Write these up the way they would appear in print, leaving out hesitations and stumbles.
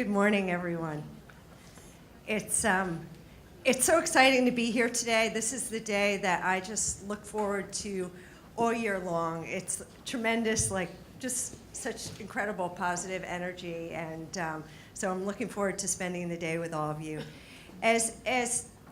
Good morning, everyone. It's so exciting to be here today. This is the day that I just look forward to all year long. It's tremendous, just such incredible positive energy, and so I'm looking forward to spending the day with all of you. As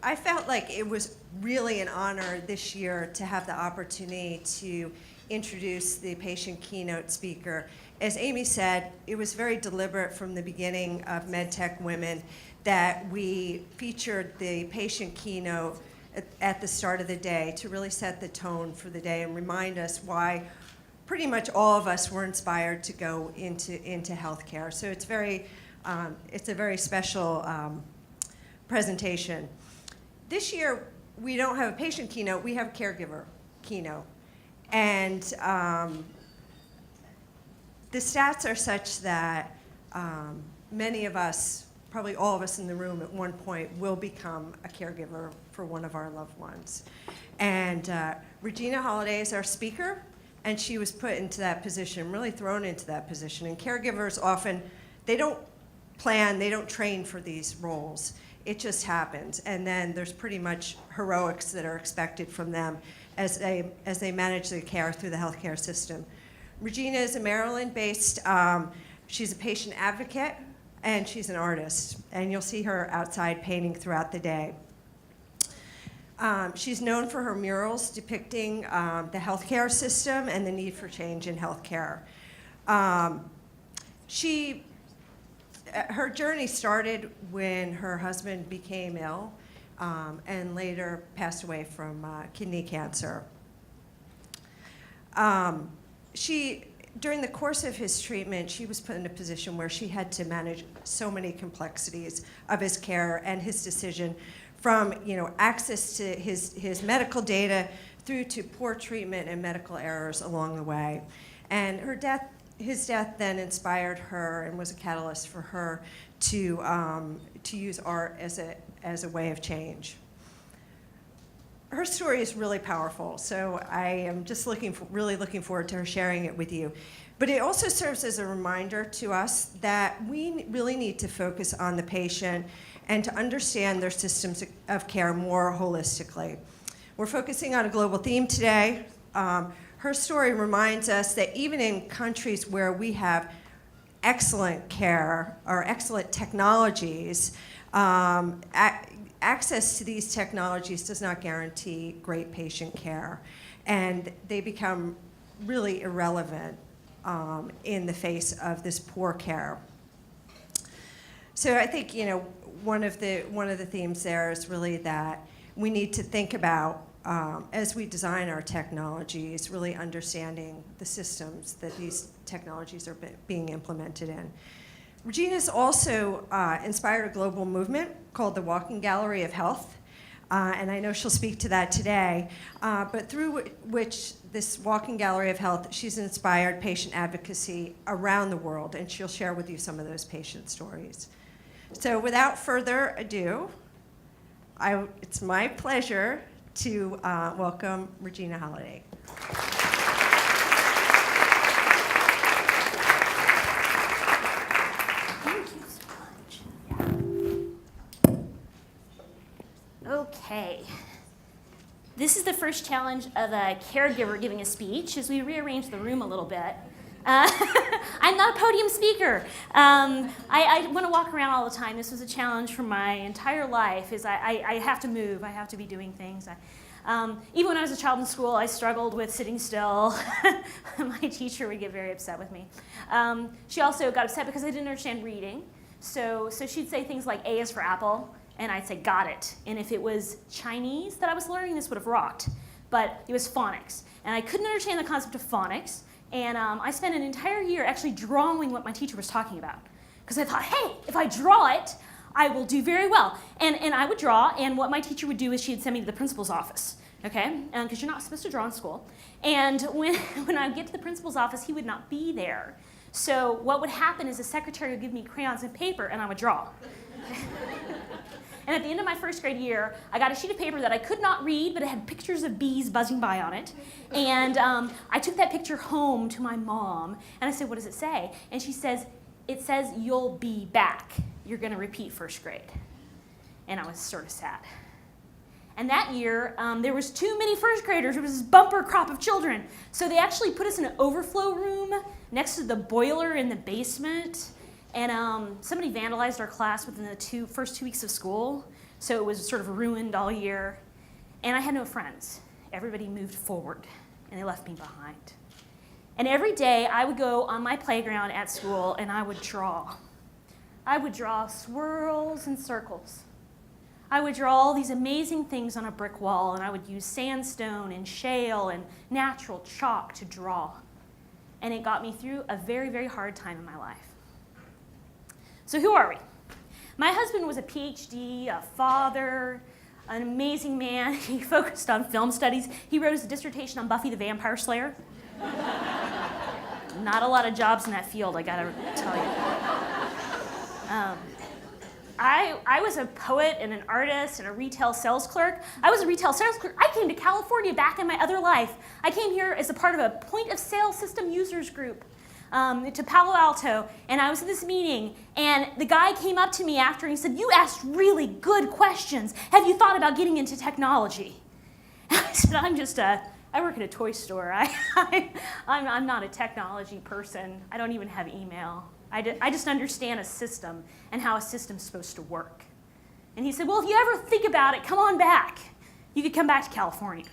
I felt like it was really an honor this year to have the opportunity to introduce the patient keynote speaker. As Amy said, it was very deliberate from the beginning of MedTech Women that we featured the patient keynote at the start of the day to really set the tone for the day and remind us why pretty much all of us were inspired to go into healthcare. So it's a very special presentation. This year, we don't have a patient keynote, we have a caregiver keynote. And the stats are such that many of us, probably all of us in the room at one point, will become a caregiver for one of our loved ones. And Regina Holliday is our speaker, and she was put into that position, really thrown into that position. And caregivers often, they don't plan, they don't train for these roles. It just happens. And then there's pretty much heroics that are expected from them as they manage their care through the healthcare system. Regina is a Maryland-based, she's a patient advocate, and she's an artist. And you'll see her outside painting throughout the day. She's known for her murals depicting the healthcare system and the need for change in healthcare. Her journey started when her husband became ill and later passed away from kidney cancer. During the course of his treatment, she was put in a position where she had to manage so many complexities of his care and his decision, from access to his medical data through to poor treatment and medical errors along the way. And his death then inspired her and was a catalyst for her to use art as a way of change. Her story is really powerful, so I am just really looking forward to her sharing it with you. But it also serves as a reminder to us that we really need to focus on the patient and to understand their systems of care more holistically. We're focusing on a global theme today. Her story reminds us that even in countries where we have excellent care or excellent technologies, access to these technologies does not guarantee great patient care, and they become really irrelevant in the face of this poor care. So I think one of the themes there is really that we need to think about as we design our technologies, really understanding the systems that these technologies are being implemented in. Regina's also inspired a global movement called the Walking Gallery of Health, and I know she'll speak to that today, but through which this Walking Gallery of Health, she's inspired patient advocacy around the world, and she'll share with you some of those patient stories. So without further ado, it's my pleasure to welcome Regina Holliday. Okay. This is the first challenge of a caregiver giving a speech as we rearrange the room a little bit. I'm not a podium speaker. I want to walk around all the time. This was a challenge for my entire life. I have to move. I have to be doing things. Even when I was a child in school, I struggled with sitting still. My teacher would get very upset with me. She also got upset because I didn't understand reading. So she'd say things like A is for apple, and I'd say, got it. And if it was Chinese that I was learning, this would have rocked. But it was phonics. And I couldn't understand the concept of phonics. And I spent an entire year actually drawing what my teacher was talking about. Because I thought, hey, if I draw it, I will do very well. And I would draw, and what my teacher would do is she'd send me to the principal's office, okay? Because you're not supposed to draw in school. And when I would get to the principal's office, he would not be there. So what would happen is the secretary would give me crayons and paper, and I would draw. And at the end of my first grade year, I got a sheet of paper that I could not read, but it had pictures of bees buzzing by on it. And I took that picture home to my mom, and I said, what does it say? And she says, it says you'll be back. You're going to repeat first grade. And I was sort of sad. And that year, there was too many first graders. There was this bumper crop of children. So they actually put us in an overflow room next to the boiler in the basement. And somebody vandalized our class within the first 2 weeks of school. So it was sort of ruined all year. And I had no friends. Everybody moved forward, and they left me behind. And every day, I would go on my playground at school, and I would draw. I would draw swirls and circles. I would draw all these amazing things on a brick wall, and I would use sandstone and shale and natural chalk to draw. And it got me through a very, very hard time in my life. So who are we? My husband was a PhD, a father, an amazing man. He focused on film studies. He wrote his dissertation on Buffy the Vampire Slayer. Not a lot of jobs in that field, I gotta tell you. I was a poet and an artist and a retail sales clerk. I was a retail sales clerk. I came to California back in my other life. I came here as a part of a point of sale system users group to Palo Alto, and I was at this meeting, and the guy came up to me after and he said, "You asked really good questions. Have you thought about getting into technology?" And I said, I work at a toy store. I'm not a technology person. I don't even have email. I just understand a system and how a system's supposed to work. And he said, "Well, if you ever think about it, come on back. You could come back to California."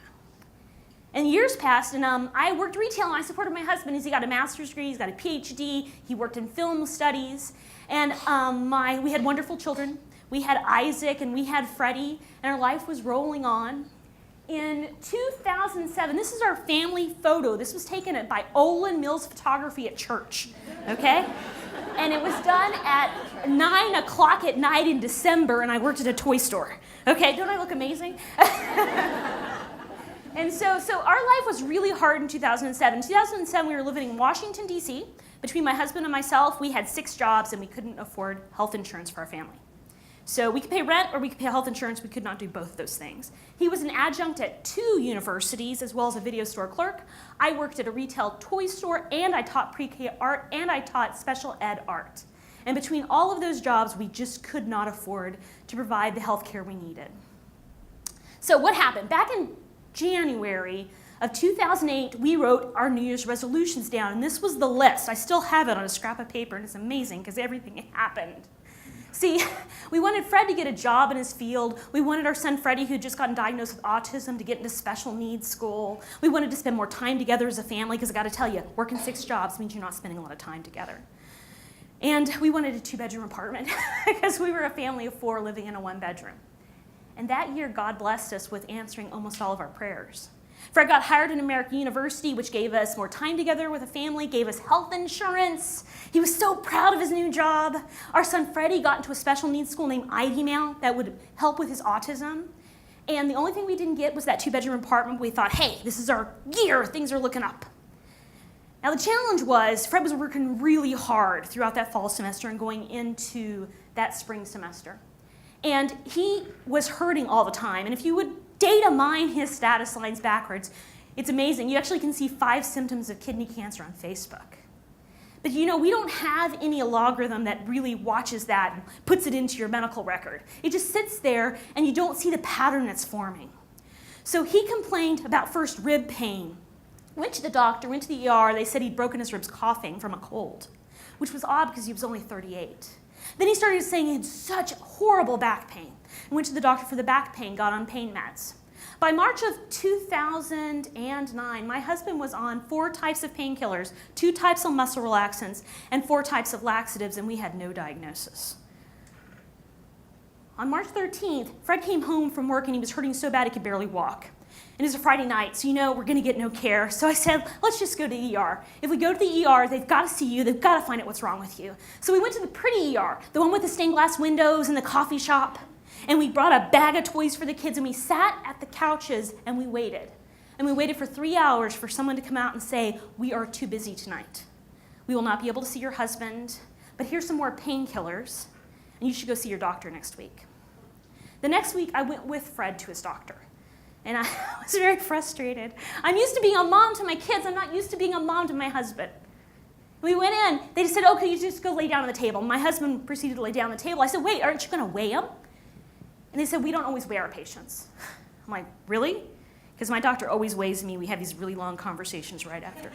And years passed, and I worked retail, and I supported my husband as he got a master's degree, he's got a PhD, he worked in film studies, and we had wonderful children. We had Isaac, and we had Freddie, and our life was rolling on. In 2007, this is our family photo. This was taken by Olin Mills Photography at church, okay? And it was done at 9 o'clock at night in December, and I worked at a toy store. Okay, don't I look amazing? And so our life was really hard in 2007. In 2007, we were living in Washington, D.C. Between my husband and myself, we had 6 jobs, and we couldn't afford health insurance for our family. So we could pay rent or we could pay health insurance. We could not do both of those things. He was an adjunct at 2 universities as well as a video store clerk. I worked at a retail toy store, and I taught pre-K art, and I taught special ed art. And between all of those jobs, we just could not afford to provide the health care we needed. So what happened? Back in January of 2008, we wrote our New Year's resolutions down, and this was the list. I still have it on a scrap of paper, and it's amazing because everything happened. See, we wanted Fred to get a job in his field. We wanted our son Freddie, who'd just gotten diagnosed with autism, to get into special needs school. We wanted to spend more time together as a family, because I gotta tell you, working 6 jobs means you're not spending a lot of time together. And we wanted a 2-bedroom apartment, because we were a family of 4 living in a 1-bedroom. And that year, God blessed us with answering almost all of our prayers. Fred got hired at American University, which gave us more time together with a family, gave us health insurance. He was so proud of his new job. Our son Freddie got into a special needs school named IDMAL that would help with his autism. And the only thing we didn't get was that 2-bedroom apartment. We thought, hey, this is our year. Things are looking up. Now the challenge was Fred was working really hard throughout that fall semester and going into that spring semester. And he was hurting all the time. And if you would data mine his status lines backwards, it's amazing. You actually can see 5 symptoms of kidney cancer on Facebook. But you know, we don't have any algorithm that really watches that and puts it into your medical record. It just sits there and you don't see the pattern that's forming. So he complained about first rib pain. Went to the doctor, went to the ER. They said he'd broken his ribs coughing from a cold, which was odd because he was only 38. Then he started saying he had such horrible back pain. I went to the doctor for the back pain, got on pain meds. By March of 2009, my husband was on 4 types of painkillers, 2 types of muscle relaxants, and 4 types of laxatives, and we had no diagnosis. On March 13th, Fred came home from work and he was hurting so bad he could barely walk. And it was a Friday night, so you know we're gonna get no care. So I said, let's just go to the ER. If we go to the ER, they've gotta see you, they've gotta find out what's wrong with you. So we went to the pretty ER, the one with the stained glass windows and the coffee shop. And we brought a bag of toys for the kids, and we sat at the couches and we waited. And we waited for 3 hours for someone to come out and say, we are too busy tonight. We will not be able to see your husband, but here's some more painkillers, and you should go see your doctor next week. The next week, I went with Fred to his doctor. And I was very frustrated. I'm used to being a mom to my kids. I'm not used to being a mom to my husband. We went in. They just said, oh, could you just go lay down on the table? My husband proceeded to lay down on the table. I said, wait, aren't you going to weigh him? And they said, we don't always weigh our patients. I'm like, really? Because my doctor always weighs me. We have these really long conversations right after.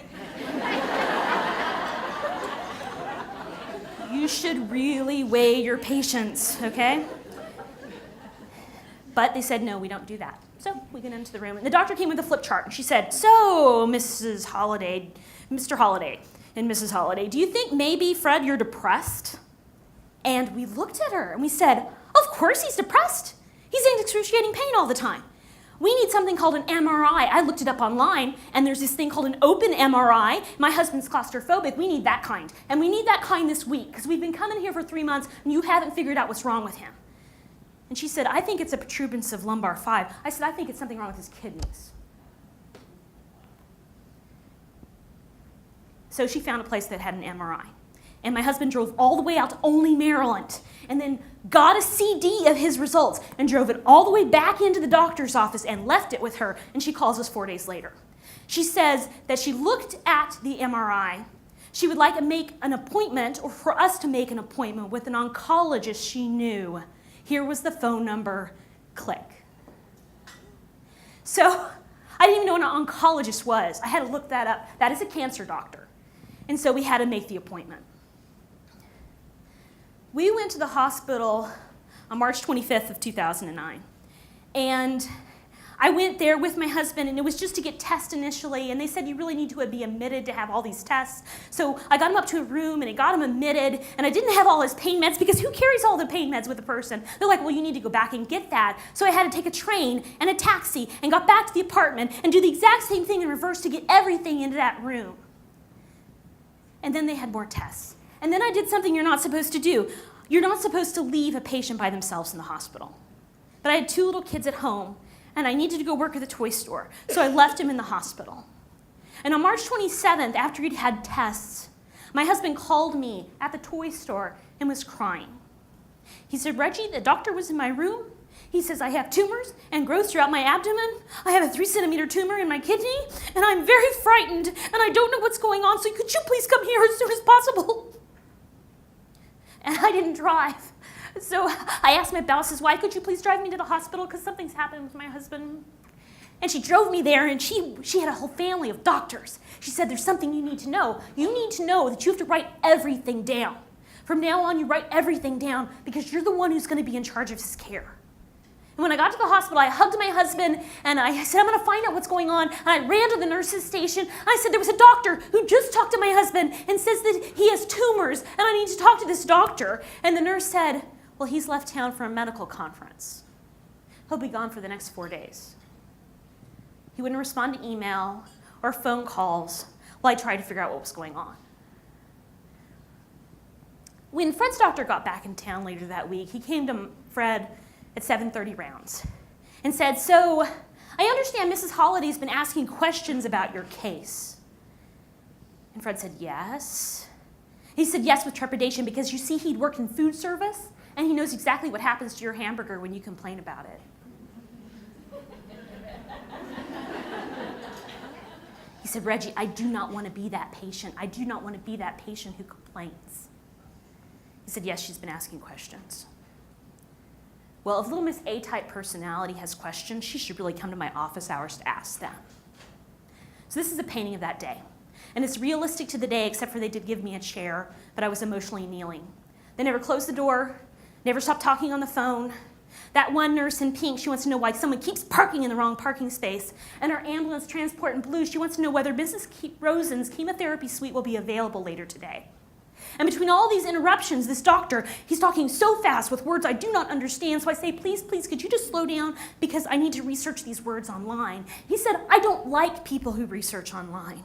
You should really weigh your patients, okay? But they said, no, we don't do that. So we went into the room, and the doctor came with a flip chart, and she said, so, Mrs. Holliday, Mr. Holliday, and Mrs. Holliday, do you think maybe, Fred, you're depressed? And we looked at her, and we said, of course he's depressed. He's in excruciating pain all the time. We need something called an MRI. I looked it up online, and there's this thing called an open MRI. My husband's claustrophobic. We need that kind. And we need that kind this week, because we've been coming here for 3 months, and you haven't figured out what's wrong with him. And she said, I think it's a protuberance of lumbar 5. I said, I think it's something wrong with his kidneys. So she found a place that had an MRI. And my husband drove all the way out to Olney, Maryland, and then got a CD of his results and drove it all the way back into the doctor's office and left it with her, and she calls us 4 days later. She says that she looked at the MRI. She would like to make an appointment, or for us to make an appointment with an oncologist she knew. Here was the phone number, click. So I didn't even know what an oncologist was. I had to look that up. That is a cancer doctor. And so we had to make the appointment. We went to the hospital on March 25th of 2009. And I went there with my husband, and it was just to get tests initially, and they said you really need to be admitted to have all these tests. So I got him up to a room, and I got him admitted, and I didn't have all his pain meds, because who carries all the pain meds with a person? They're like, well, you need to go back and get that. So I had to take a train and a taxi and got back to the apartment and do the exact same thing in reverse to get everything into that room. And then they had more tests. And then I did something you're not supposed to do. You're not supposed to leave a patient by themselves in the hospital. But I had 2 little kids at home, and I needed to go work at the toy store, so I left him in the hospital. And on March 27th, after he'd had tests, my husband called me at the toy store and was crying. He said, Reggie, the doctor was in my room. He says, I have tumors and growths throughout my abdomen. I have a 3-centimeter tumor in my kidney, and I'm very frightened, and I don't know what's going on, so could you please come here as soon as possible? And I didn't drive. So I asked my boss, why could you please drive me to the hospital, because something's happened with my husband. And she drove me there, and she had a whole family of doctors. She said, there's something you need to know. You need to know that you have to write everything down. From now on, you write everything down, because you're the one who's going to be in charge of his care. And when I got to the hospital, I hugged my husband, and I said, I'm going to find out what's going on. And I ran to the nurse's station. I said, there was a doctor who just talked to my husband and says that he has tumors, and I need to talk to this doctor. And the nurse said, well, he's left town for a medical conference. He'll be gone for the next 4 days. He wouldn't respond to email or phone calls while I tried to figure out what was going on. When Fred's doctor got back in town later that week, he came to Fred at 7:30 rounds and said, so I understand Mrs. Holliday's been asking questions about your case. And Fred said, yes. He said yes with trepidation, because you see, he'd worked in food service, and he knows exactly what happens to your hamburger when you complain about it. He said, Reggie, I do not want to be that patient. I do not want to be that patient who complains. He said, yes, she's been asking questions. Well, if little Miss A-type personality has questions, she should really come to my office hours to ask them. So this is a painting of that day. And it's realistic to the day, except for they did give me a chair, but I was emotionally kneeling. They never closed the door, never stopped talking on the phone. That one nurse in pink, she wants to know why someone keeps parking in the wrong parking space. And our ambulance transport in blue, she wants to know whether Mrs. Rosen's chemotherapy suite will be available later today. And between all these interruptions, this doctor, he's talking so fast with words I do not understand, so I say, please, could you just slow down, because I need to research these words online. He said, I don't like people who research online.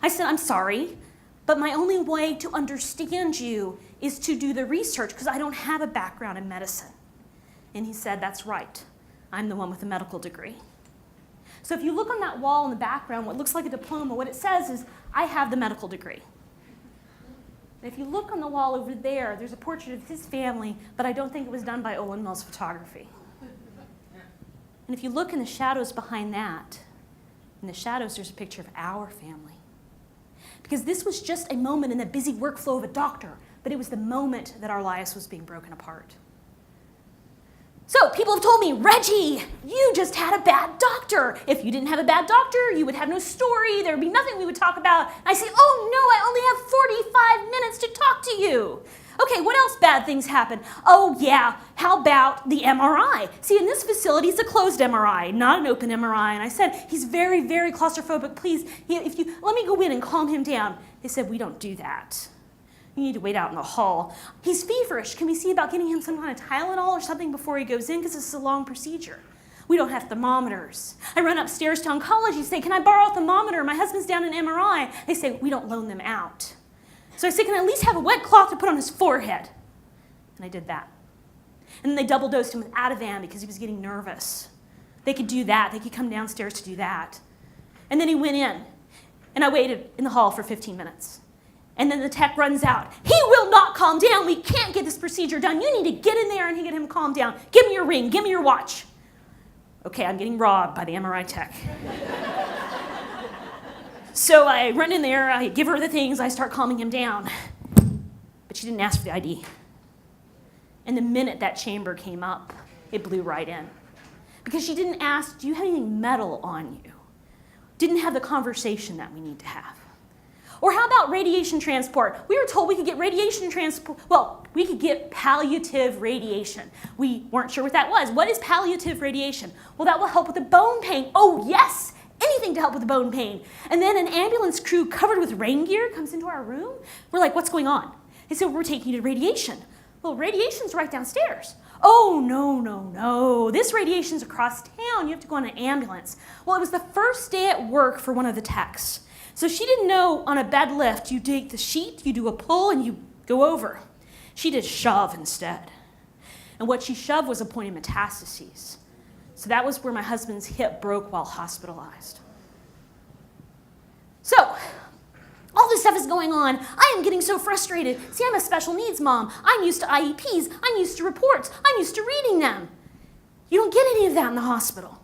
I said, I'm sorry, but my only way to understand you is to do the research, because I don't have a background in medicine. And he said, that's right. I'm the one with a medical degree. So if you look on that wall in the background, what looks like a diploma, what it says is, I have the medical degree. And if you look on the wall over there, there's a portrait of his family, but I don't think it was done by Olin Mills Photography. And if you look in the shadows behind that, in the shadows there's a picture of our family. Because this was just a moment in the busy workflow of a doctor, but it was the moment that our lives was being broken apart. So people have told me, Reggie, you just had a bad doctor. If you didn't have a bad doctor, you would have no story. There would be nothing we would talk about. And I say, oh no, I only have 45 minutes to talk to you. Okay, what else bad things happen? Oh yeah, how about the MRI? See, in this facility, it's a closed MRI, not an open MRI. And I said, he's very, very claustrophobic. Please, if you let me go in and calm him down. They said, we don't do that. You need to wait out in the hall. He's feverish. Can we see about getting him some kind of Tylenol or something before he goes in? Because this is a long procedure. We don't have thermometers. I run upstairs to oncology, say, can I borrow a thermometer? My husband's down in MRI. They say, we don't loan them out. So I say, can I at least have a wet cloth to put on his forehead? And I did that. And then they double dosed him with Ativan because he was getting nervous. They could do that. They could come downstairs to do that. And then he went in. And I waited in the hall for 15 minutes. And then the tech runs out. He will not calm down. We can't get this procedure done. You need to get in there and get him calm down. Give me your ring. Give me your watch. Okay, I'm getting robbed by the MRI tech. So I run in there. I give her the things. I start calming him down. But she didn't ask for the ID. And the minute that chamber came up, it blew right in. Because she didn't ask, do you have anything metal on you? Didn't have the conversation that we need to have. Or how about radiation transport? We were told we could get radiation transport. Well, we could get palliative radiation. We weren't sure what that was. What is palliative radiation? Well, that will help with the bone pain. Oh, yes, anything to help with the bone pain. And then an ambulance crew covered with rain gear comes into our room. We're like, what's going on? They said, we're taking you to radiation. Well, radiation's right downstairs. Oh, no. This radiation's across town. You have to go on an ambulance. Well, it was the first day at work for one of the techs. So she didn't know on a bed lift, you take the sheet, you do a pull, and you go over. She did shove instead. And what she shoved was a point of metastases. So that was where my husband's hip broke while hospitalized. So, all this stuff is going on. I am getting so frustrated. See, I'm a special needs mom. I'm used to IEPs. I'm used to reports. I'm used to reading them. You don't get any of that in the hospital.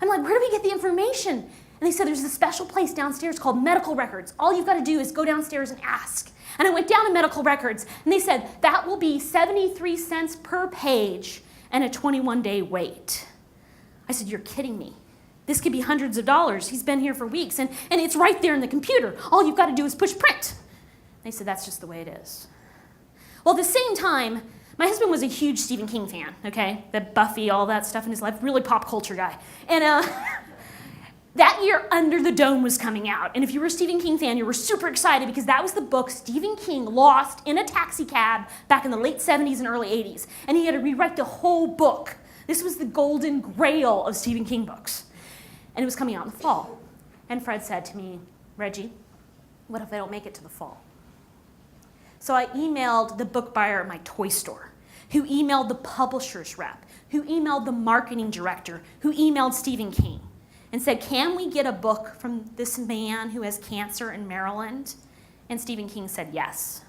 I'm like, where do we get the information? And they said, there's a special place downstairs called medical records. All you've got to do is go downstairs and ask. And I went down to medical records, and they said, that will be 73 cents per page and a 21-day wait. I said, you're kidding me. This could be hundreds of dollars. He's been here for weeks, and it's right there in the computer. All you've got to do is push print. They said, that's just the way it is. Well, at the same time, my husband was a huge Stephen King fan, okay? The Buffy, all that stuff in his life, really pop culture guy. And that year, Under the Dome was coming out. And if you were a Stephen King fan, you were super excited because that was the book Stephen King lost in a taxi cab back in the late 70s and early 80s. And he had to rewrite the whole book. This was the golden grail of Stephen King books. And it was coming out in the fall. And Fred said to me, Reggie, what if I don't make it to the fall? So I emailed the book buyer at my toy store, who emailed the publisher's rep, who emailed the marketing director, who emailed Stephen King, and said, can we get a book from this man who has cancer in Maryland? And Stephen King said yes.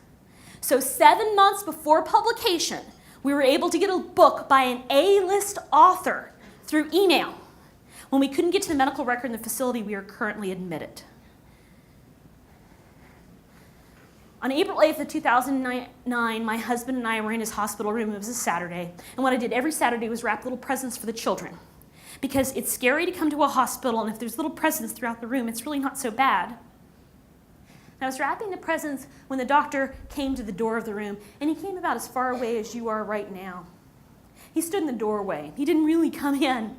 So 7 months before publication, we were able to get a book by an A-list author through email when we couldn't get to the medical record in the facility we are currently admitted. On April 8th of 2009, my husband and I were in his hospital room. It was a Saturday. And what I did every Saturday was wrap little presents for the children. Because it's scary to come to a hospital, and if there's little presents throughout the room, it's really not so bad. And I was wrapping the presents when the doctor came to the door of the room, and he came about as far away as you are right now. He stood in the doorway. He didn't really come in.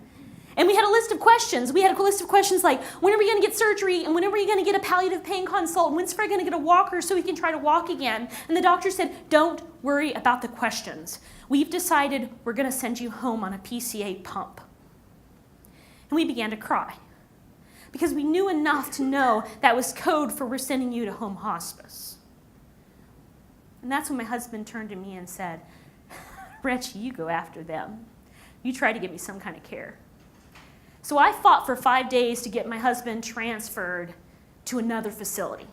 And we had a list of questions. We had a list of questions like, when are we going to get surgery? And when are we going to get a palliative pain consult? And when's Fred going to get a walker so he can try to walk again? And the doctor said, don't worry about the questions. We've decided we're going to send you home on a PCA pump. And we began to cry because we knew enough to know that was code for we're sending you to home hospice. And that's when my husband turned to me and said, Reggie, you go after them. You try to give me some kind of care. So I fought for 5 days to get my husband transferred to another facility.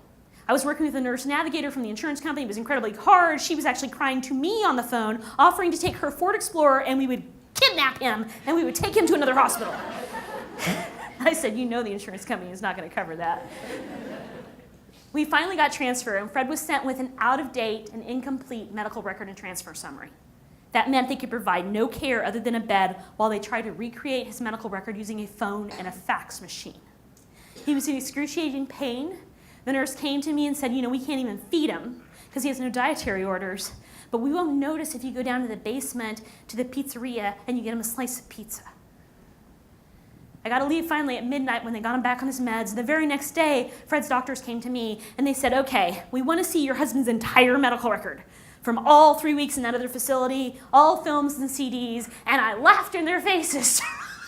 I was working with a nurse navigator from the insurance company. It was incredibly hard. She was actually crying to me on the phone, offering to take her Ford Explorer, and we would kidnap him, and we would take him to another hospital. I said, you know the insurance company is not going to cover that. We finally got transfer, and Fred was sent with an out-of-date and incomplete medical record and transfer summary. That meant they could provide no care other than a bed while they tried to recreate his medical record using a phone and a fax machine. He was in excruciating pain. The nurse came to me and said, we can't even feed him because he has no dietary orders, but we won't notice if you go down to the basement to the pizzeria and you get him a slice of pizza. I got to leave finally at midnight when they got him back on his meds. The very next day, Fred's doctors came to me and they said, okay, we want to see your husband's entire medical record from all 3 weeks in that other facility, all films and CDs, and I laughed in their faces.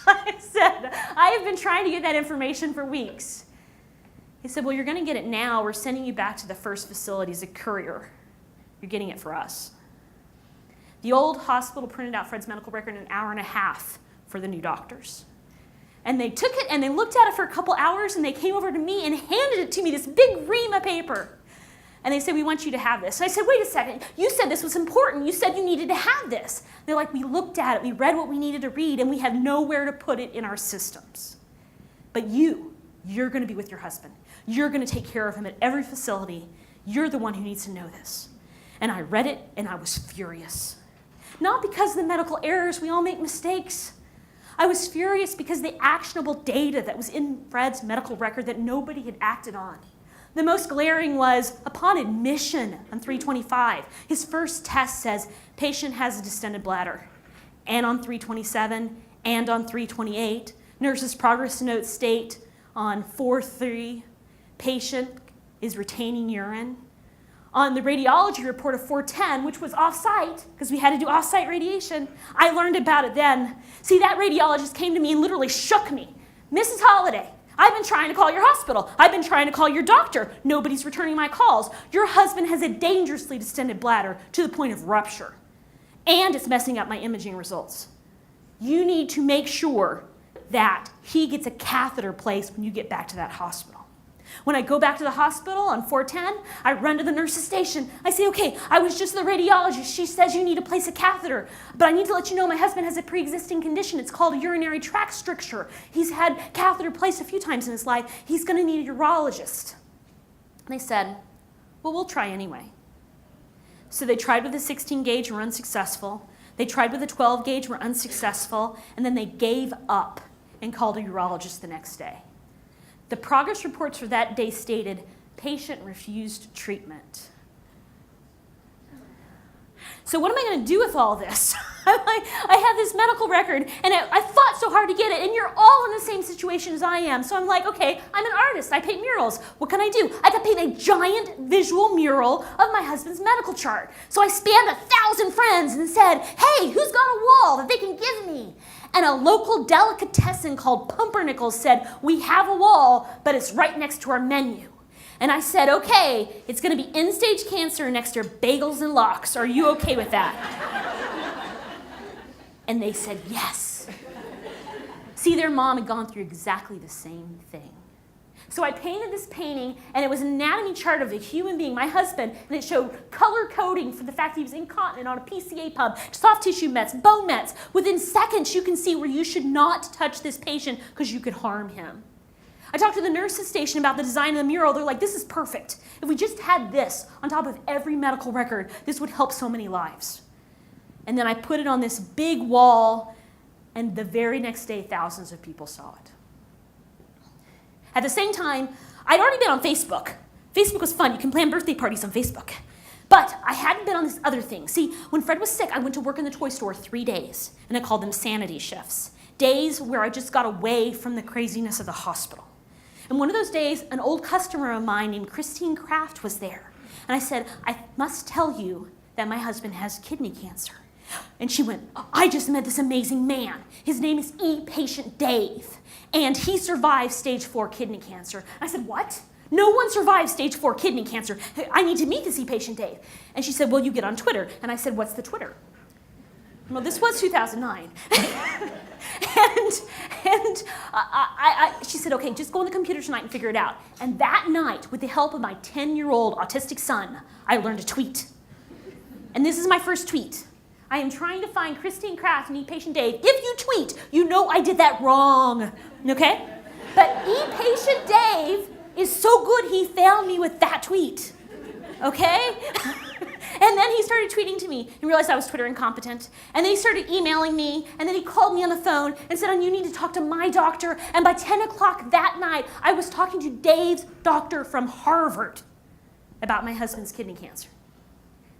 I said, I have been trying to get that information for weeks. He said, well, you're going to get it now. We're sending you back to the first facility as a courier. You're getting it for us. The old hospital printed out Fred's medical record in an hour and a half for the new doctors. And they took it and they looked at it for a couple hours and they came over to me and handed it to me, this big ream of paper. And they said, we want you to have this. So I said, wait a second, you said this was important. You said you needed to have this. They're like, we looked at it, we read what we needed to read, and we have nowhere to put it in our systems. But you're going to be with your husband. You're going to take care of him at every facility. You're the one who needs to know this. And I read it and I was furious. Not because of the medical errors, we all make mistakes. I was furious because the actionable data that was in Fred's medical record that nobody had acted on. The most glaring was, upon admission on 325, his first test says, patient has a distended bladder. And on 327, and on 328, nurse's progress notes state on 4-3, patient is retaining urine. On the radiology report of 410, which was off-site, because we had to do off-site radiation, I learned about it then. See, that radiologist came to me and literally shook me. Mrs. Holliday, I've been trying to call your hospital. I've been trying to call your doctor. Nobody's returning my calls. Your husband has a dangerously distended bladder to the point of rupture. And it's messing up my imaging results. You need to make sure that he gets a catheter placed when you get back to that hospital. When I go back to the hospital on 410, I run to the nurse's station. I say, okay, I was just the radiologist. She says you need to place a catheter, but I need to let you know my husband has a pre-existing condition. It's called a urinary tract stricture. He's had catheter placed a few times in his life. He's going to need a urologist. And they said, well, we'll try anyway. So they tried with a 16 gauge and were unsuccessful. They tried with a 12 gauge, were unsuccessful, and then they gave up and called a urologist the next day. The progress reports for that day stated, patient refused treatment. So what am I going to do with all this? I have this medical record, and I fought so hard to get it, and you're all in the same situation as I am. So I'm like, okay, I'm an artist. I paint murals. What can I do? I can paint a giant visual mural of my husband's medical chart. So I spammed 1,000 friends and said, hey, who's got a wall that they can give me? And a local delicatessen called Pumpernickel's said, we have a wall, but it's right next to our menu. And I said, okay, it's going to be end-stage cancer next to bagels and lox. Are you okay with that? And they said, yes. See, their mom had gone through exactly the same thing. So I painted this painting, and it was an anatomy chart of a human being, my husband, and it showed color coding for the fact that he was incontinent on a PCA pump, soft tissue mets, bone mets. Within seconds, you can see where you should not touch this patient because you could harm him. I talked to the nurse's station about the design of the mural. They're like, this is perfect. If we just had this on top of every medical record, this would help so many lives. And then I put it on this big wall, and the very next day, thousands of people saw it. At the same time, I'd already been on Facebook. Facebook was fun. You can plan birthday parties on Facebook. But I hadn't been on this other thing. See, when Fred was sick, I went to work in the toy store 3 days, and I called them sanity shifts. Days where I just got away from the craziness of the hospital. And one of those days, an old customer of mine named Christine Kraft was there. And I said, I must tell you that my husband has kidney cancer. And she went, I just met this amazing man. His name is E-Patient Dave. And he survived stage 4 kidney cancer. I said, what? No one survives stage 4 kidney cancer. I need to meet this E-Patient Dave. And she said, well, you get on Twitter. And I said, what's the Twitter? Well, this was 2009. She said, okay, just go on the computer tonight and figure it out. And that night, with the help of my 10-year-old autistic son, I learned to tweet. And this is my first tweet. I am trying to find Christine Kraft and E-Patient Dave. If you tweet, you know I did that wrong, okay? But E-Patient Dave is so good he found me with that tweet, okay? And then he started tweeting to me and realized I was Twitter incompetent. And then he started emailing me, and then he called me on the phone and said, you need to talk to my doctor. And by 10 o'clock that night, I was talking to Dave's doctor from Harvard about my husband's kidney cancer.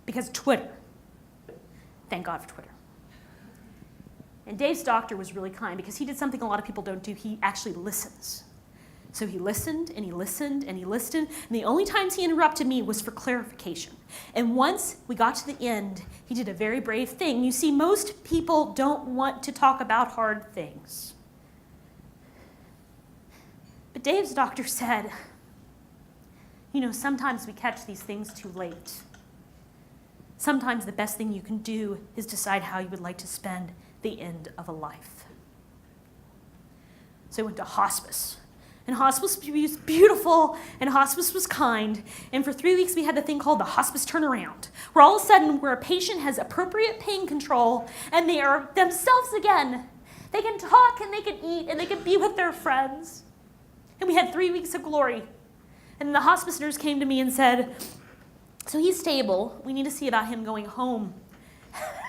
Because Twitter. Thank God for Twitter. And Dave's doctor was really kind because he did something a lot of people don't do. He actually listens. So he listened, and he listened, and he listened, and the only times he interrupted me was for clarification. And once we got to the end, he did a very brave thing. You see, most people don't want to talk about hard things. But Dave's doctor said, sometimes we catch these things too late. Sometimes the best thing you can do is decide how you would like to spend the end of a life. So I went to hospice. And hospice was beautiful, and hospice was kind. And for 3 weeks, we had the thing called the Hospice Turnaround, where all of a sudden, where a patient has appropriate pain control, and they are themselves again. They can talk, and they can eat, and they can be with their friends. And we had 3 weeks of glory. And the hospice nurse came to me and said, so he's stable. We need to see about him going home.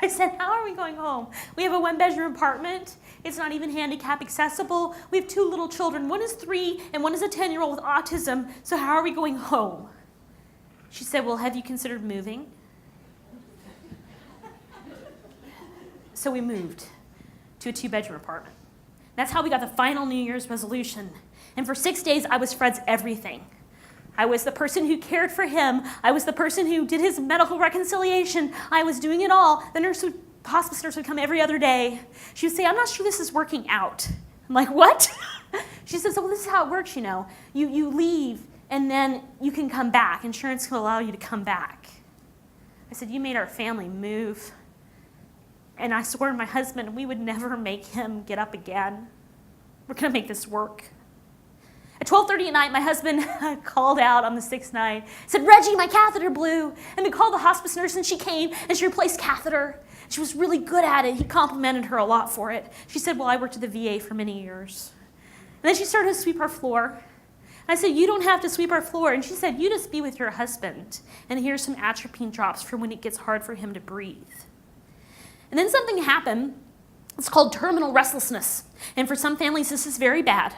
I said, how are we going home? We have a 1-bedroom apartment. It's not even handicap accessible. We have 2 little children. One is 3 and one is a 10-year-old with autism. So how are we going home? She said, well, have you considered moving? So we moved to a 2-bedroom apartment. That's how we got the final New Year's resolution. And for 6 days, I was Fred's everything. I was the person who cared for him. I was the person who did his medical reconciliation. I was doing it all. The hospice nurse would come every other day. She would say, I'm not sure this is working out. I'm like, what? She says, well, this is how it works, You leave, and then you can come back. Insurance will allow you to come back. I said, you made our family move. And I swore to my husband we would never make him get up again. We're going to make this work. At 12:30 at night, my husband called out on the 6th night, said, Reggie, my catheter blew. And we called the hospice nurse, and she came, and she replaced catheter. She was really good at it. He complimented her a lot for it. She said, well, I worked at the VA for many years. And then she started to sweep our floor. And I said, you don't have to sweep our floor. And she said, you just be with your husband. And here's some atropine drops for when it gets hard for him to breathe. And then something happened. It's called terminal restlessness. And for some families, this is very bad.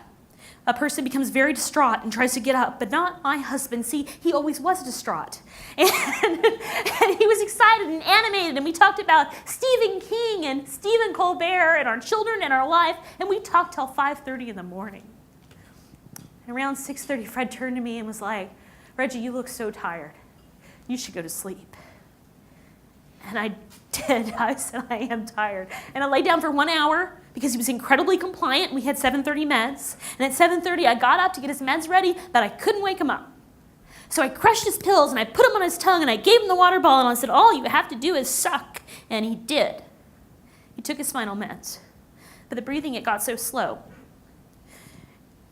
A person becomes very distraught and tries to get up, but not my husband. See, he always was distraught. And he was excited and animated, and we talked about Stephen King and Stephen Colbert and our children and our life, and we talked till 5:30 in the morning. And around 6:30, Fred turned to me and was like, Reggie, you look so tired. You should go to sleep. And I did. I said, I am tired. And I laid down for 1 hour because he was incredibly compliant. We had 7:30 meds. And at 7:30, I got up to get his meds ready, but I couldn't wake him up. So I crushed his pills, and I put them on his tongue, and I gave him the water bottle, and I said, all you have to do is suck. And he did. He took his final meds. But the breathing, it got so slow.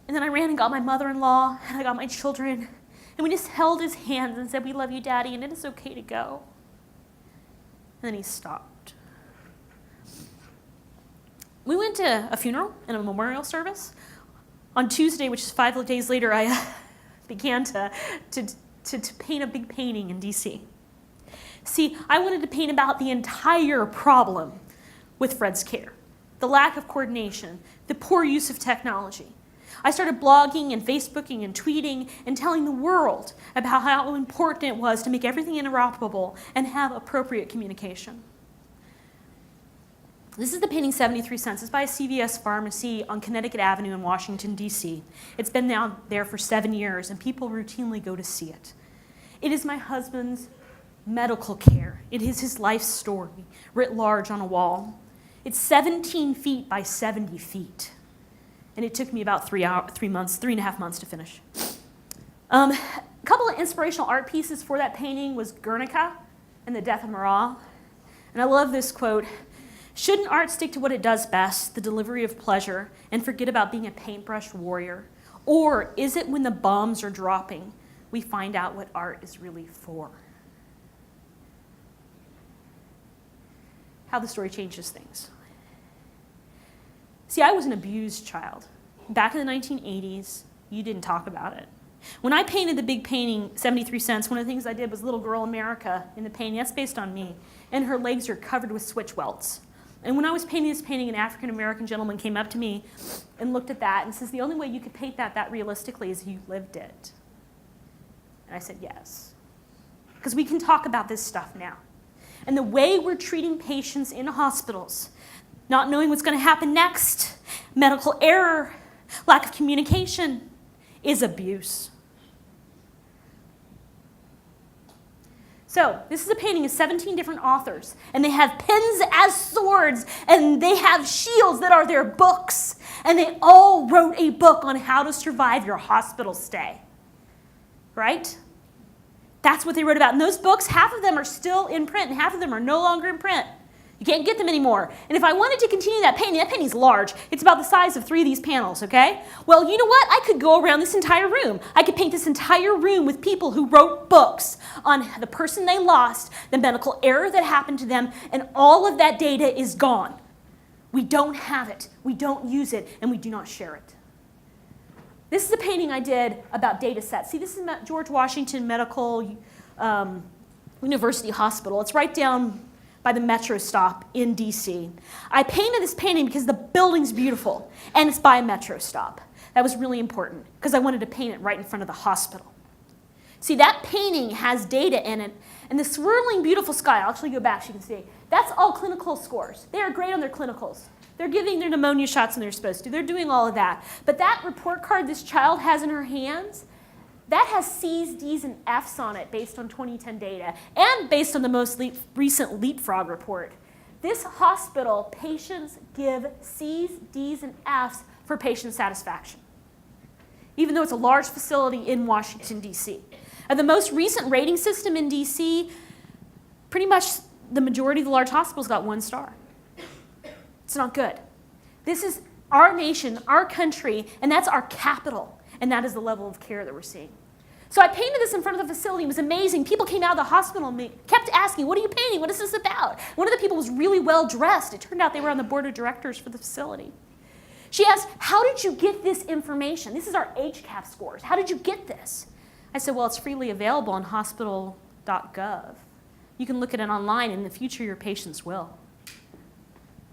And then I ran and got my mother-in-law, and I got my children, and we just held his hands and said, we love you, Daddy, and it is okay to go. And then he stopped. We went to a funeral and a memorial service. On Tuesday, which is 5 days later, I began to paint a big painting in DC. See, I wanted to paint about the entire problem with Fred's care. The lack of coordination, the poor use of technology. I started blogging and Facebooking and tweeting and telling the world about how important it was to make everything interoperable and have appropriate communication. This is the painting 73 Cents. It's by a CVS pharmacy on Connecticut Avenue in Washington, D.C. It's been now there for 7 years, and people routinely go to see it. It is my husband's medical care. It is his life story, writ large on a wall. It's 17 feet by 70 feet. And it took me about 3.5 months to finish. A couple of inspirational art pieces for that painting was Guernica and the Death of Marat. And I love this quote, shouldn't art stick to what it does best, the delivery of pleasure, and forget about being a paintbrush warrior? Or is it when the bombs are dropping, we find out what art is really for? How the story changes things. See, I was an abused child. Back in the 1980s, you didn't talk about it. When I painted the big painting, 73 Cents, one of the things I did was Little Girl America in the painting. That's based on me. And her legs are covered with switch welts. And when I was painting this painting, an African-American gentleman came up to me and looked at that and says, the only way you could paint that realistically is if you lived it. And I said, yes. Because we can talk about this stuff now. And the way we're treating patients in hospitals, not knowing what's going to happen next, medical error, lack of communication, is abuse. So this is a painting of 17 different authors, and they have pens as swords, and they have shields that are their books, and they all wrote a book on how to survive your hospital stay, right? That's what they wrote about. And those books, half of them are still in print, and half of them are no longer in print. You can't get them anymore. And if I wanted to continue that painting's large. It's about the size of 3 of these panels, okay? Well, you know what? I could go around this entire room. I could paint this entire room with people who wrote books on the person they lost, the medical error that happened to them, and all of that data is gone. We don't have it, we don't use it, and we do not share it. This is a painting I did about data sets. See, this is George Washington Medical University Hospital. It's right down by the metro stop in DC. I painted this painting because the building's beautiful and it's by a metro stop. That was really important because I wanted to paint it right in front of the hospital. See, that painting has data in it, and the swirling beautiful sky, I'll actually go back so you can see, that's all clinical scores. They are great on their clinicals. They're giving their pneumonia shots when they're supposed to. They're doing all of that. But that report card this child has in her hands, that has C's, D's, and F's on it based on 2010 data and based on the most recent Leapfrog report. This hospital, patients give C's, D's, and F's for patient satisfaction, even though it's a large facility in Washington, D.C. And the most recent rating system in D.C., pretty much the majority of the large hospitals got 1 star. It's not good. This is our nation, our country, and that's our capital, and that is the level of care that we're seeing. So I painted this in front of the facility. It was amazing. People came out of the hospital and kept asking, what are you painting? What is this about? One of the people was really well dressed. It turned out they were on the board of directors for the facility. She asked, how did you get this information? This is our HCAF scores. How did you get this? I said, well, it's freely available on hospital.gov. You can look at it online. In the future, your patients will.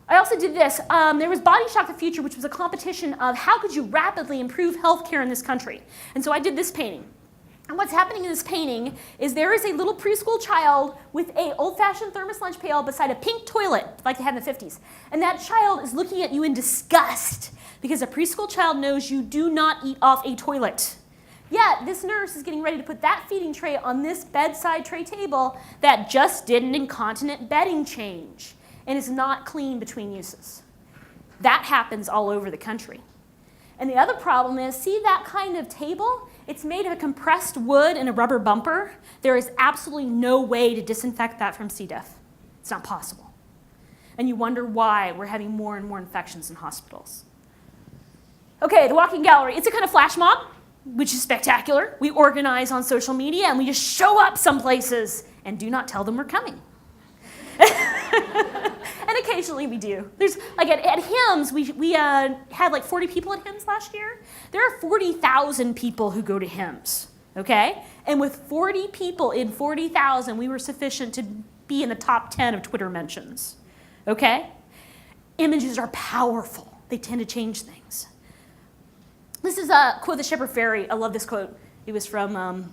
I also did this. There was Body Shock the Future, which was a competition of how could you rapidly improve healthcare in this country. And so I did this painting. And what's happening in this painting is there is a little preschool child with an old-fashioned thermos lunch pail beside a pink toilet, like they had in the 50s. And that child is looking at you in disgust because a preschool child knows you do not eat off a toilet. Yet, this nurse is getting ready to put that feeding tray on this bedside tray table that just did an incontinent bedding change and is not clean between uses. That happens all over the country. And the other problem is, see that kind of table? It's made of a compressed wood and a rubber bumper. There is absolutely no way to disinfect that from C. diff. It's not possible. And you wonder why we're having more and more infections in hospitals. Okay, the walking gallery. It's a kind of flash mob, which is spectacular. We organize on social media and we just show up some places and do not tell them we're coming. And occasionally we do. There's like at HIMSS, we had like 40 people at HIMSS last year. There are 40,000 people who go to HIMSS, okay? And with 40 people in 40,000, we were sufficient to be in the top 10 of Twitter mentions, okay? Images are powerful. They tend to change things. This is a quote of the Shepherd Ferry. I love this quote. It was from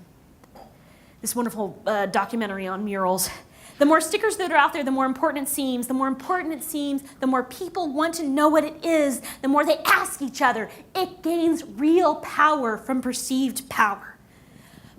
this wonderful documentary on murals. The more stickers that are out there, the more important it seems. The more important it seems, the more people want to know what it is, the more they ask each other. It gains real power from perceived power.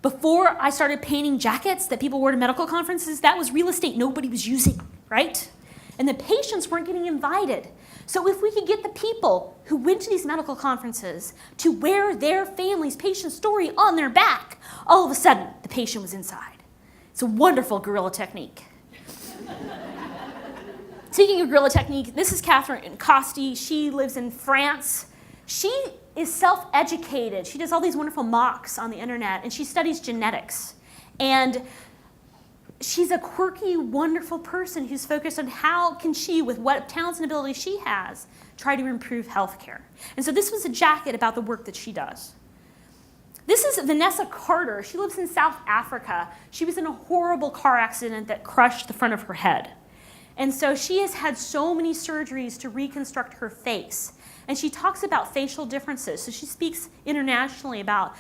Before I started painting jackets that people wore to medical conferences, that was real estate nobody was using, right? And the patients weren't getting invited. So if we could get the people who went to these medical conferences to wear their family's patient story on their back, all of a sudden, the patient was inside. It's a wonderful guerrilla technique. Speaking of guerrilla technique, this is Catherine Costi. She lives in France. She is self-educated. She does all these wonderful mocks on the internet, and she studies genetics. And she's a quirky, wonderful person who's focused on how can she, with what talents and abilities she has, try to improve healthcare. And so this was a jacket about the work that she does. This is Vanessa Carter. She lives in South Africa. She was in a horrible car accident that crushed the front of her head. And so she has had so many surgeries to reconstruct her face. And she talks about facial differences. So she speaks internationally about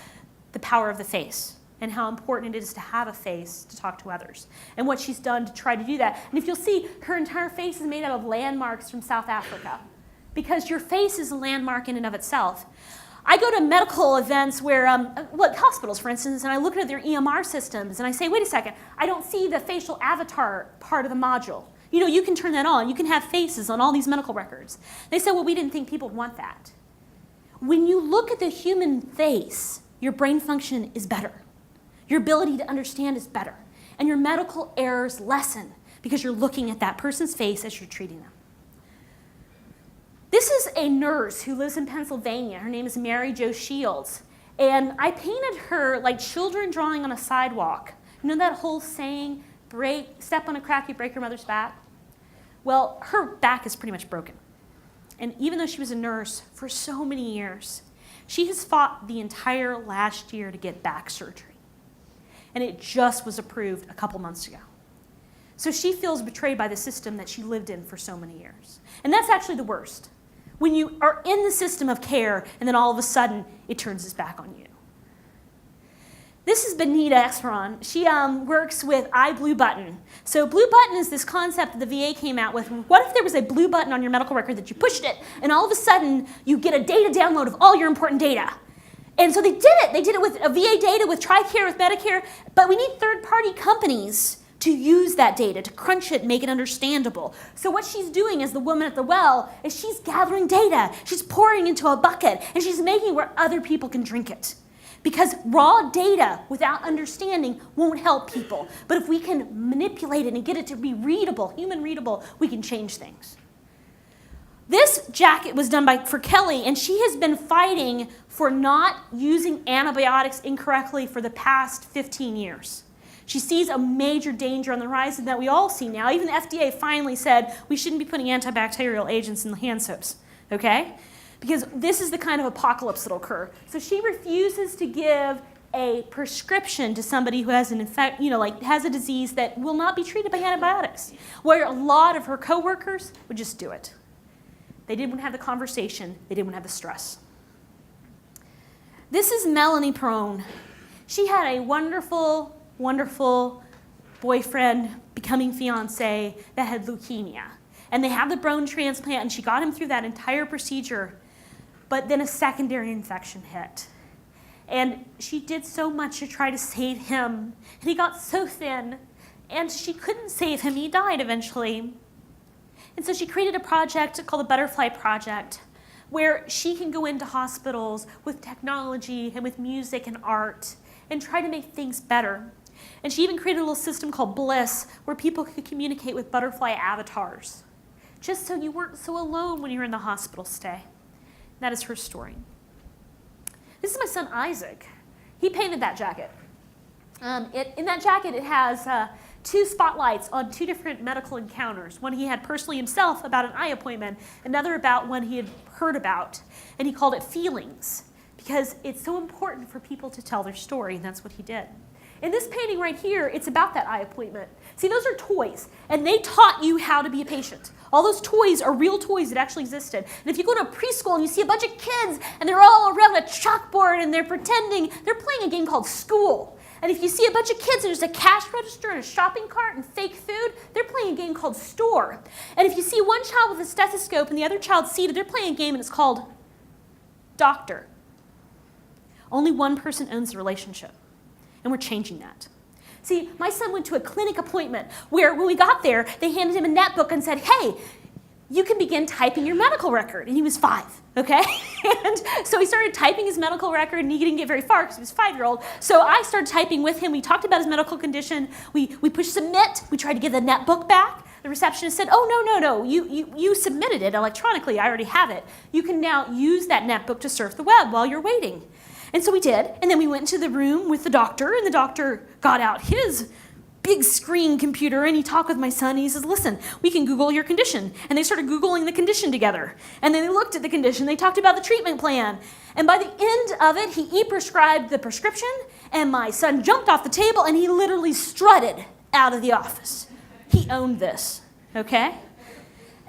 the power of the face and how important it is to have a face to talk to others and what she's done to try to do that. And if you'll see, her entire face is made out of landmarks from South Africa because your face is a landmark in and of itself. I go to medical events where, hospitals, for instance, and I look at their EMR systems, and I say, wait a second, I don't see the facial avatar part of the module. You know, you can turn that on. You can have faces on all these medical records. They said, well, we didn't think people would want that. When you look at the human face, your brain function is better. Your ability to understand is better. And your medical errors lessen because you're looking at that person's face as you're treating them. This is a nurse who lives in Pennsylvania. Her name is Mary Jo Shields. And I painted her like children drawing on a sidewalk. You know that whole saying, step on a crack, you break your mother's back? Well, her back is pretty much broken. And even though she was a nurse for so many years, she has fought the entire last year to get back surgery. And it just was approved a couple months ago. So she feels betrayed by the system that she lived in for so many years. And that's actually the worst. When you are in the system of care and then all of a sudden it turns its back on you. This is Bonita Efron. She works with iBlueButton. So Blue Button is this concept that the VA came out with. What if there was a blue button on your medical record that you pushed it and all of a sudden you get a data download of all your important data? And so they did it. They did it with a VA data, with TRICARE, with Medicare. But we need third-party companies to use that data, to crunch it, make it understandable. So what she's doing as the woman at the well is she's gathering data. She's pouring into a bucket, and she's making it where other people can drink it. Because raw data without understanding won't help people. But if we can manipulate it and get it to be readable, human readable, we can change things. This jacket was done for Kelly, and she has been fighting for not using antibiotics incorrectly for the past 15 years. She sees a major danger on the horizon that we all see now. Even the FDA finally said we shouldn't be putting antibacterial agents in the hand soaps, okay? Because this is the kind of apocalypse that'll occur. So she refuses to give a prescription to somebody who has has a disease that will not be treated by antibiotics, where a lot of her coworkers would just do it. They didn't have the conversation. They didn't have the stress. This is Melanie Prone. She had a wonderful, wonderful boyfriend, becoming fiance, that had leukemia. And they had the bone transplant, and she got him through that entire procedure. But then a secondary infection hit. And she did so much to try to save him. And he got so thin, and she couldn't save him. He died eventually. And so she created a project called the Butterfly Project, where she can go into hospitals with technology and with music and art and try to make things better. And she even created a little system called Bliss, where people could communicate with butterfly avatars, just so you weren't so alone when you were in the hospital stay. That is her story. This is my son Isaac. He painted that jacket. In that jacket, it has 2 spotlights on 2 different medical encounters. One he had personally himself about an eye appointment, another about one he had heard about. And he called it Feelings, because it's so important for people to tell their story, and that's what he did. In this painting right here, it's about that eye appointment. See, those are toys, and they taught you how to be a patient. All those toys are real toys that actually existed. And if you go to a preschool and you see a bunch of kids, and they're all around a chalkboard, and they're pretending, they're playing a game called School. And if you see a bunch of kids and there's a cash register and a shopping cart and fake food, they're playing a game called Store. And if you see one child with a stethoscope and the other child seated, they're playing a game and it's called Doctor. Only one person owns the relationship. And we're changing that. See, my son went to a clinic appointment where when we got there, they handed him a netbook and said, hey, you can begin typing your medical record. And he was 5, okay? And so he started typing his medical record, and he didn't get very far because he was a 5-year-old. So I started typing with him. We talked about his medical condition. We pushed submit. We tried to get the netbook back. The receptionist said, oh, no. You submitted it electronically. I already have it. You can now use that netbook to surf the web while you're waiting. And so we did. And then we went into the room with the doctor, and the doctor got out his big screen computer, and he talked with my son, and he says, listen, we can Google your condition. And they started Googling the condition together. And then they looked at the condition, they talked about the treatment plan. And by the end of it, he e-prescribed the prescription, and my son jumped off the table, and he literally strutted out of the office. He owned this, okay?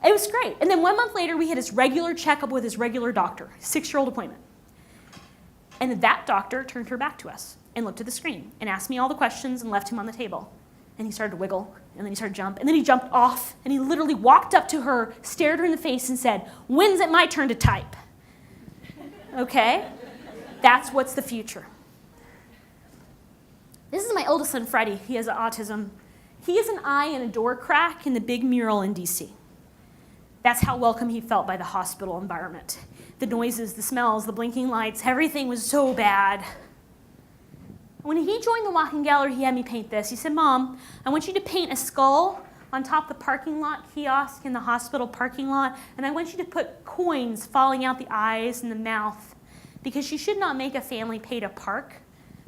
It was great. And then 1 month later, we had his regular checkup with his regular doctor, 6-year-old appointment. And that doctor turned her back to us and looked at the screen and asked me all the questions and left him on the table. And he started to wiggle, and then he started to jump, and then he jumped off, and he literally walked up to her, stared her in the face, and said, when's it my turn to type? Okay? That's what's the future. This is my oldest son, Freddie. He has autism. He has an eye in a door crack in the big mural in DC. That's how welcome he felt by the hospital environment. The noises, the smells, the blinking lights, everything was so bad. When he joined the walking gallery, he had me paint this. He said, Mom, I want you to paint a skull on top of the parking lot kiosk in the hospital parking lot, and I want you to put coins falling out the eyes and the mouth, because you should not make a family pay to park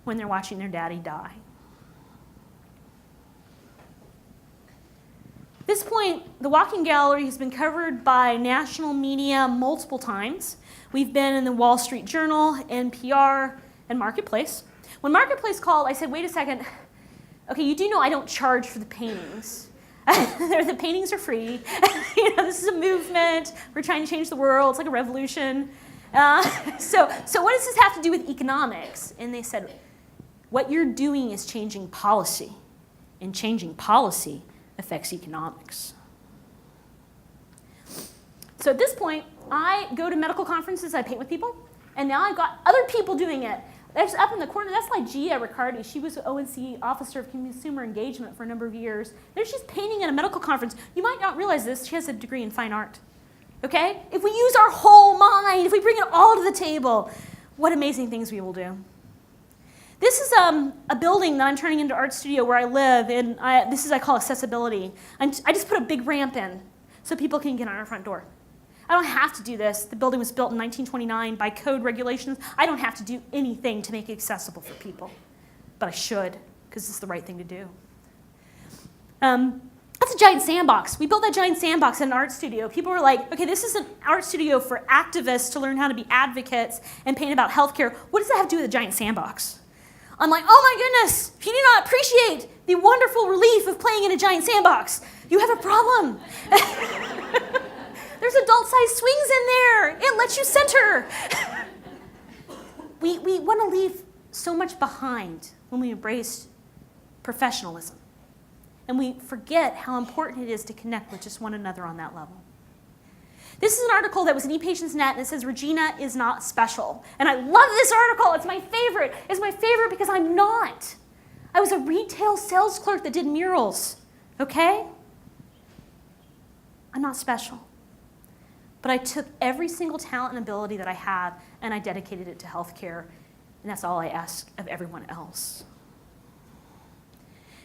when they're watching their daddy die. At this point, the walking gallery has been covered by national media multiple times. We've been in the Wall Street Journal, NPR, and Marketplace. When Marketplace called, I said, wait a second. Okay, you do know I don't charge for the paintings. The paintings are free. This is a movement. We're trying to change the world. It's like a revolution. So what does this have to do with economics? And they said, what you're doing is changing policy. And changing policy affects economics. So at this point, I go to medical conferences, I paint with people, and now I've got other people doing it. That's up in the corner. That's Ligia Riccardi. She was ONC Officer of Consumer Engagement for a number of years. There she's painting at a medical conference. You might not realize this. She has a degree in fine art. Okay? If we use our whole mind, if we bring it all to the table, what amazing things we will do. This is a building that I'm turning into art studio where I live, and this is I call accessibility. I just put a big ramp in so people can get on our front door. I don't have to do this. The building was built in 1929 by code regulations. I don't have to do anything to make it accessible for people, but I should, because it's the right thing to do. That's a giant sandbox. We built that giant sandbox in an art studio. People were like, okay, this is an art studio for activists to learn how to be advocates and paint about healthcare. What does that have to do with a giant sandbox? I'm like, oh my goodness, if you do not appreciate the wonderful relief of playing in a giant sandbox, you have a problem. There's adult-sized swings in there. It lets you center. We want to leave so much behind when we embrace professionalism. And we forget how important it is to connect with just one another on that level. This is an article that was in ePatientsNet, and it says, Regina is not special. And I love this article. It's my favorite. It's my favorite because I'm not. I was a retail sales clerk that did murals, okay? I'm not special. But I took every single talent and ability that I have, and I dedicated it to healthcare, and that's all I ask of everyone else.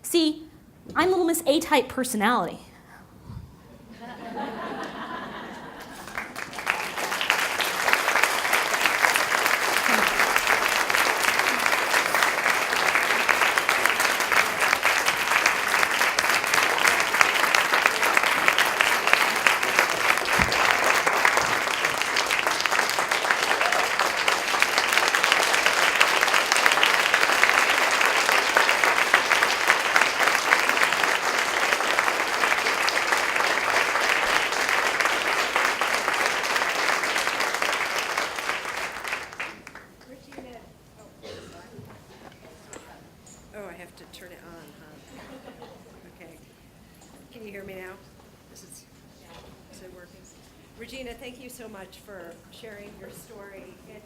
See, I'm Little Miss A-type personality. Regina, thank you so much for sharing your story. It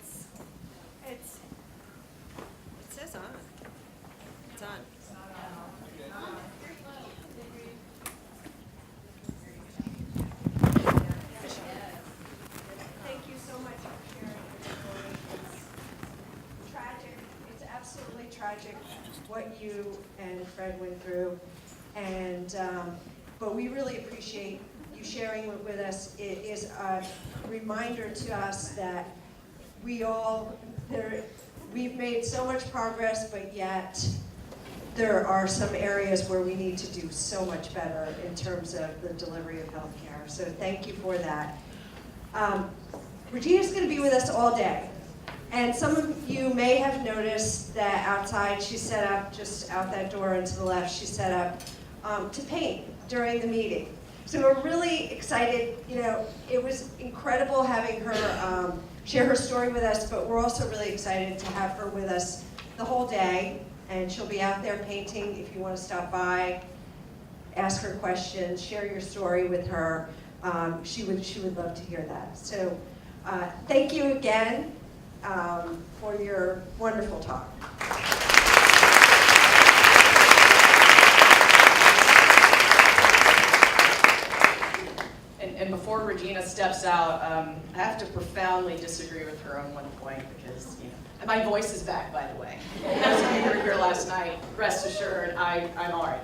says on. It's on. Thank you so much for sharing your story. It's tragic. It's absolutely tragic what you and Fred went through, and but we really appreciate you sharing it with us. It is a reminder to us that we've made so much progress, but yet there are some areas where we need to do so much better in terms of the delivery of healthcare. So thank you for that. Regina's going to be with us all day. And some of you may have noticed that outside she set up, just out that door and to the left, she set up to paint during the meeting. So we're really excited. You know, it was incredible having her share her story with us, but we're also really excited to have her with us the whole day. And she'll be out there painting if you want to stop by, ask her questions, share your story with her. She would love to hear that. So thank you again for your wonderful talk. And before Regina steps out, I have to profoundly disagree with her on one point because, you know, and my voice is back, by the way. As you were here last night, rest assured, I'm all right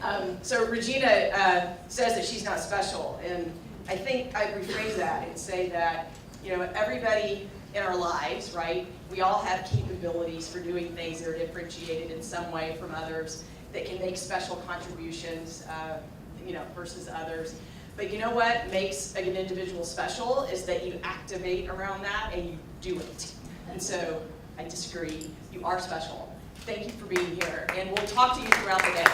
now. So Regina says that she's not special, and I think I'd rephrase that and say that, you know, everybody in our lives, right, we all have capabilities for doing things that are differentiated in some way from others that can make special contributions, you know, versus others. But you know what makes an individual special is that you activate around that and you do it. And so I disagree. You are special. Thank you for being here, and we'll talk to you throughout the day.